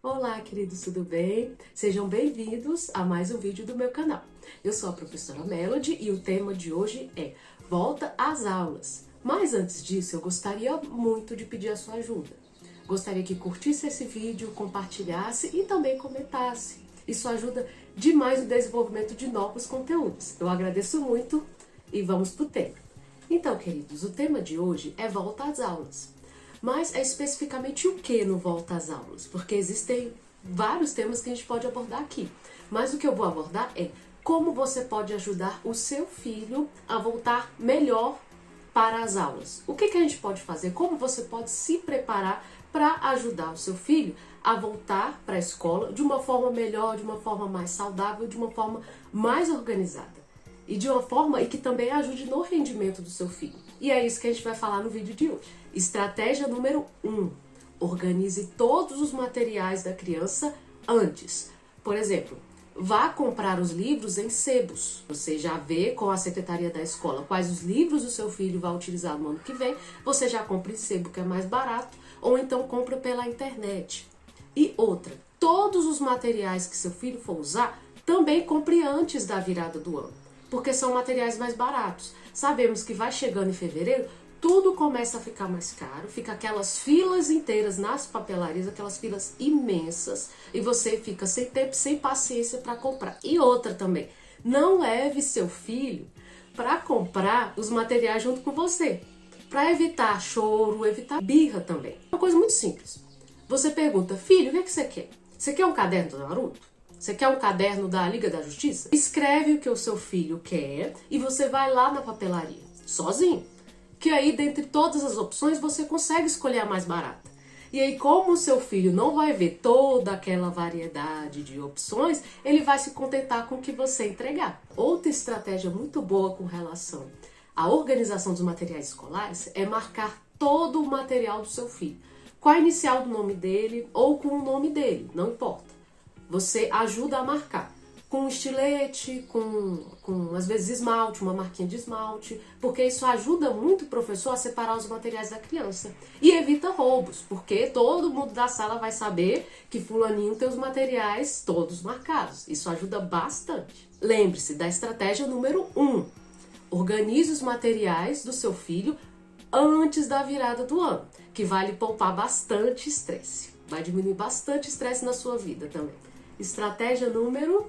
Olá, queridos, tudo bem? Sejam bem-vindos a mais um vídeo do meu canal. Eu sou a professora Melody e o tema de hoje é Volta às aulas. Mas antes disso, eu gostaria muito de pedir a sua ajuda. Gostaria que curtisse esse vídeo, compartilhasse e também comentasse. Isso ajuda demais no desenvolvimento de novos conteúdos. Eu agradeço muito e vamos pro tema. Então, queridos, o tema de hoje é Volta às aulas. Mas é especificamente o que no Volta às aulas? Porque existem vários temas que a gente pode abordar aqui. Mas o que eu vou abordar é como você pode ajudar o seu filho a voltar melhor para as aulas. O que a gente pode fazer? Como você pode se preparar para ajudar o seu filho a voltar para a escola de uma forma melhor, de uma forma mais saudável, de uma forma mais organizada. E de uma forma que também ajude no rendimento do seu filho. E é isso que a gente vai falar no vídeo de hoje. Estratégia número 1. Organize todos os materiais da criança antes. Por exemplo, vá comprar os livros em sebos. Você já vê com a secretaria da escola quais os livros o seu filho vai utilizar no ano que vem. Você já compra em sebo, que é mais barato, ou então compra pela internet. E outra, todos os materiais que seu filho for usar, também compre antes da virada do ano. Porque são materiais mais baratos. Sabemos que vai chegando em fevereiro, tudo começa a ficar mais caro, fica aquelas filas inteiras nas papelarias, aquelas filas imensas, e você fica sem tempo, sem paciência para comprar. E outra também, não leve seu filho para comprar os materiais junto com você, para evitar choro, evitar birra também. Uma coisa muito simples. Você pergunta, filho, o que você quer? Você quer um caderno do Naruto? Você quer um caderno da Liga da Justiça? Escreve o que o seu filho quer e você vai lá na papelaria, sozinho. Que aí, dentre todas as opções, você consegue escolher a mais barata. E aí, como o seu filho não vai ver toda aquela variedade de opções, ele vai se contentar com o que você entregar. Outra estratégia muito boa com relação à organização dos materiais escolares é marcar todo o material do seu filho. Com a inicial do nome dele ou com o nome dele, não importa. Você ajuda a marcar com estilete, com às vezes esmalte, uma marquinha de esmalte, porque isso ajuda muito o professor a separar os materiais da criança. E evita roubos, porque todo mundo da sala vai saber que fulaninho tem os materiais todos marcados. Isso ajuda bastante. Lembre-se da estratégia número 1. Organize os materiais do seu filho antes da virada do ano, que vai lhe poupar bastante estresse. Vai diminuir bastante estresse na sua vida também. Estratégia número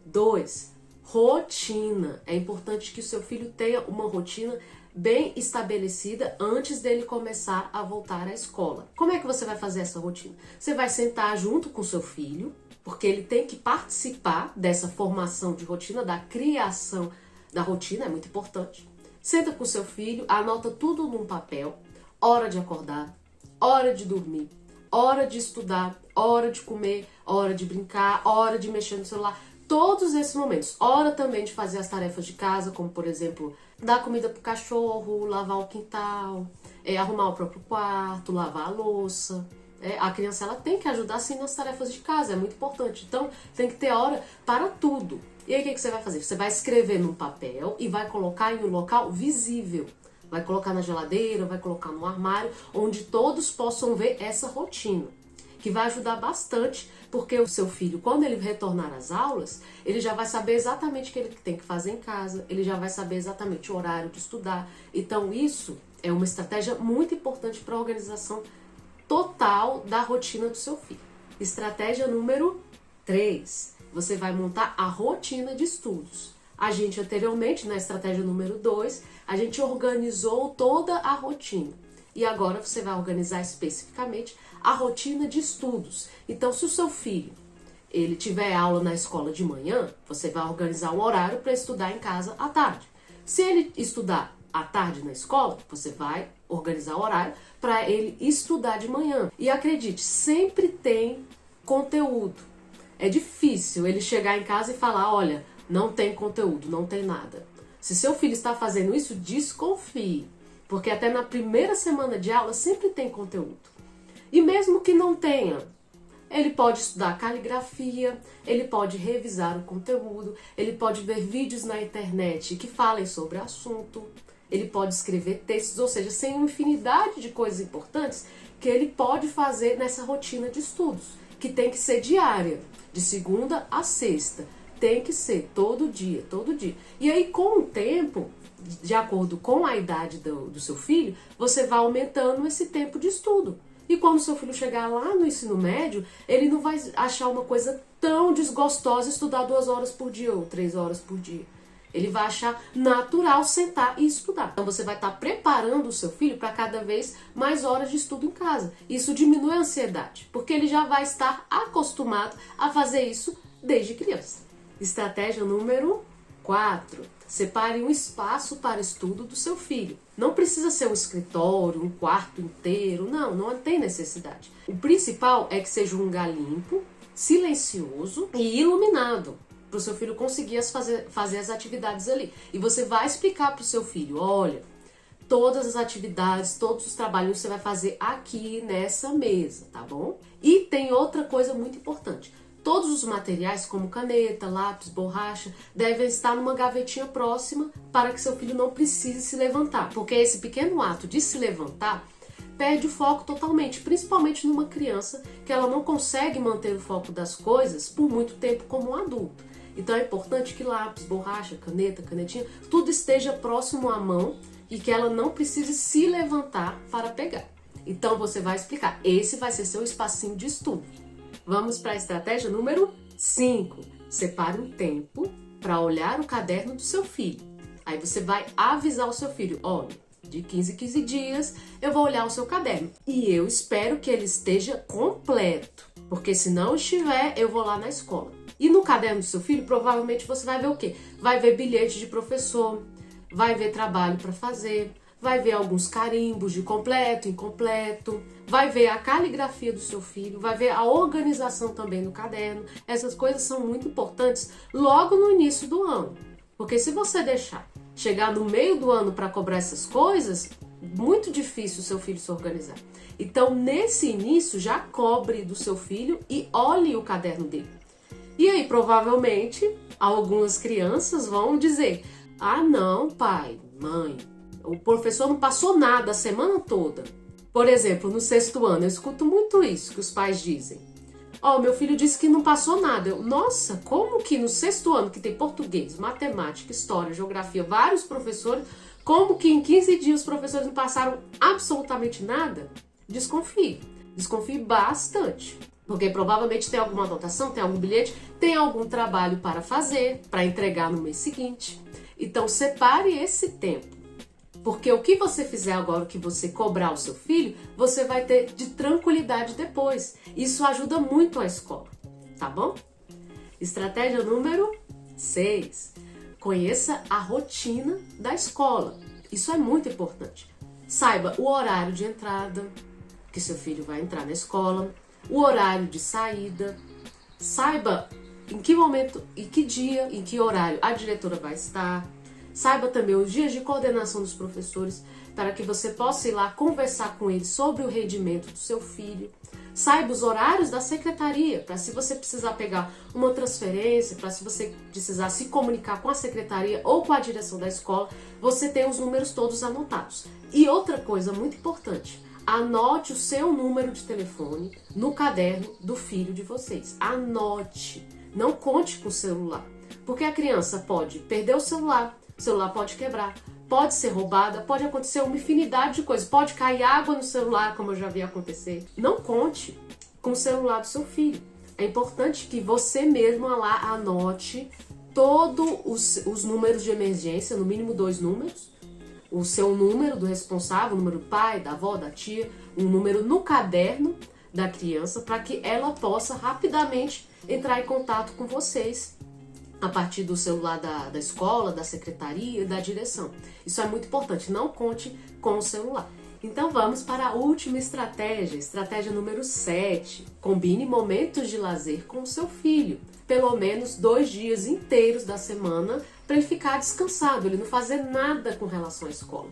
2, rotina. É importante que o seu filho tenha uma rotina bem estabelecida antes dele começar a voltar à escola. Como é que você vai fazer essa rotina? Você vai sentar junto com o seu filho, porque ele tem que participar dessa formação de rotina, da criação da rotina, é muito importante. Senta com o seu filho, anota tudo num papel, hora de acordar, hora de dormir, hora de estudar, hora de comer, hora de brincar, hora de mexer no celular, todos esses momentos. Hora também de fazer as tarefas de casa, como por exemplo, dar comida pro cachorro, lavar o quintal, arrumar o próprio quarto, lavar a louça. A criança ela tem que ajudar sim nas tarefas de casa, é muito importante. Então tem que ter hora para tudo. E aí o que você vai fazer? Você vai escrever num papel e vai colocar em um local visível. Vai colocar na geladeira, vai colocar no armário, onde todos possam ver essa rotina. Que vai ajudar bastante, porque o seu filho, quando ele retornar às aulas, ele já vai saber exatamente o que ele tem que fazer em casa, ele já vai saber exatamente o horário de estudar. Então isso é uma estratégia muito importante para a organização total da rotina do seu filho. Estratégia número 3. Você vai montar a rotina de estudos. A gente anteriormente, na estratégia número 2, a gente organizou toda a rotina. E agora você vai organizar especificamente a rotina de estudos. Então, se o seu filho ele tiver aula na escola de manhã, você vai organizar um horário para estudar em casa à tarde. Se ele estudar à tarde na escola, você vai organizar o horário para ele estudar de manhã. E acredite, sempre tem conteúdo. É difícil ele chegar em casa e falar, olha, não tem conteúdo, não tem nada. Se seu filho está fazendo isso, desconfie. Porque até na primeira semana de aula sempre tem conteúdo. E mesmo que não tenha, ele pode estudar caligrafia, ele pode revisar o conteúdo, ele pode ver vídeos na internet que falem sobre o assunto, ele pode escrever textos, ou seja, tem uma infinidade de coisas importantes que ele pode fazer nessa rotina de estudos. que tem que ser diária, de segunda a sexta. Tem que ser todo dia, todo dia. E aí, com o tempo, de acordo com a idade do seu filho, você vai aumentando esse tempo de estudo. E quando o seu filho chegar lá no ensino médio, ele não vai achar uma coisa tão desgostosa estudar 2 horas por dia ou 3 horas por dia. Ele vai achar natural sentar e estudar. Então você vai estar preparando o seu filho para cada vez mais horas de estudo em casa. Isso diminui a ansiedade, porque ele já vai estar acostumado a fazer isso desde criança. Estratégia número 4. Separe um espaço para estudo do seu filho. Não precisa ser um escritório, um quarto inteiro, não tem necessidade. O principal é que seja um lugar limpo, silencioso e iluminado, para o seu filho conseguir fazer as atividades ali. E você vai explicar para o seu filho, olha, todas as atividades, todos os trabalhos você vai fazer aqui nessa mesa, tá bom? E tem outra coisa muito importante. Todos os materiais, como caneta, lápis, borracha, devem estar numa gavetinha próxima para que seu filho não precise se levantar. Porque esse pequeno ato de se levantar perde o foco totalmente, principalmente numa criança que ela não consegue manter o foco das coisas por muito tempo como um adulto. Então é importante que lápis, borracha, caneta, canetinha, tudo esteja próximo à mão e que ela não precise se levantar para pegar. Então você vai explicar, esse vai ser seu espacinho de estudo. Vamos para a estratégia número 5. Separe um tempo para olhar o caderno do seu filho. Aí você vai avisar o seu filho, olha, de 15 em 15 dias eu vou olhar o seu caderno. E eu espero que ele esteja completo, porque se não estiver, eu vou lá na escola. E no caderno do seu filho, provavelmente você vai ver o quê? Vai ver bilhete de professor, vai ver trabalho para fazer, vai ver alguns carimbos de completo, incompleto, vai ver a caligrafia do seu filho, vai ver a organização também no caderno. Essas coisas são muito importantes logo no início do ano, porque se você deixar chegar no meio do ano para cobrar essas coisas, muito difícil o seu filho se organizar. Então, nesse início, já cobre do seu filho e olhe o caderno dele. E aí, provavelmente, algumas crianças vão dizer, ah não, pai, mãe, o professor não passou nada a semana toda. Por exemplo, no 6º ano, eu escuto muito isso que os pais dizem. Ó, meu filho disse que não passou nada. Eu, nossa, como que no 6º ano, que tem português, matemática, história, geografia, vários professores, como que em 15 dias os professores não passaram absolutamente nada? Desconfie. Desconfie bastante. Porque provavelmente tem alguma anotação, tem algum bilhete, tem algum trabalho para fazer, para entregar no mês seguinte. Então, separe esse tempo. Porque o que você fizer agora, o que você cobrar o seu filho, você vai ter de tranquilidade depois. Isso ajuda muito a escola, tá bom? Estratégia número 6. Conheça a rotina da escola. Isso é muito importante. Saiba o horário de entrada, que seu filho vai entrar na escola, o horário de saída, saiba em que momento, em que dia, em que horário a diretora vai estar, saiba também os dias de coordenação dos professores, para que você possa ir lá conversar com eles sobre o rendimento do seu filho, saiba os horários da secretaria, para se você precisar pegar uma transferência, para se você precisar se comunicar com a secretaria ou com a direção da escola, você tem os números todos anotados. E outra coisa muito importante, anote o seu número de telefone no caderno do filho de vocês. Anote. Não conte com o celular. Porque a criança pode perder o celular pode quebrar, pode ser roubada, pode acontecer uma infinidade de coisas. Pode cair água no celular, como eu já vi acontecer. Não conte com o celular do seu filho. É importante que você mesmo lá anote todos os números de emergência, no mínimo 2 números, o seu número do responsável, o número do pai, da avó, da tia, um número no caderno da criança, para que ela possa rapidamente entrar em contato com vocês a partir do celular da escola, da secretaria, da direção. Isso é muito importante, não conte com o celular. Então vamos para a última estratégia, estratégia número 7. Combine momentos de lazer com o seu filho. Pelo menos 2 dias inteiros da semana para ele ficar descansado, ele não fazer nada com relação à escola.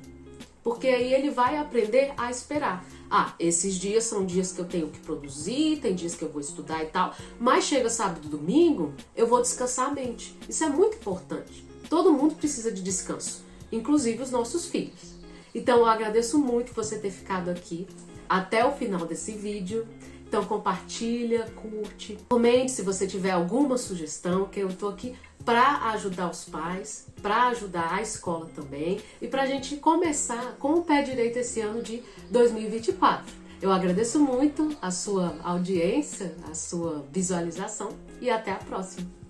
Porque aí ele vai aprender a esperar. Ah, esses dias são dias que eu tenho que produzir, tem dias que eu vou estudar e tal, mas chega sábado e domingo, eu vou descansar a mente. Isso é muito importante. Todo mundo precisa de descanso, inclusive os nossos filhos. Então eu agradeço muito você ter ficado aqui até o final desse vídeo. Então compartilha, curte, comente se você tiver alguma sugestão, que eu tô aqui para ajudar os pais, para ajudar a escola também e para a gente começar com o pé direito esse ano de 2024. Eu agradeço muito a sua audiência, a sua visualização e até a próxima.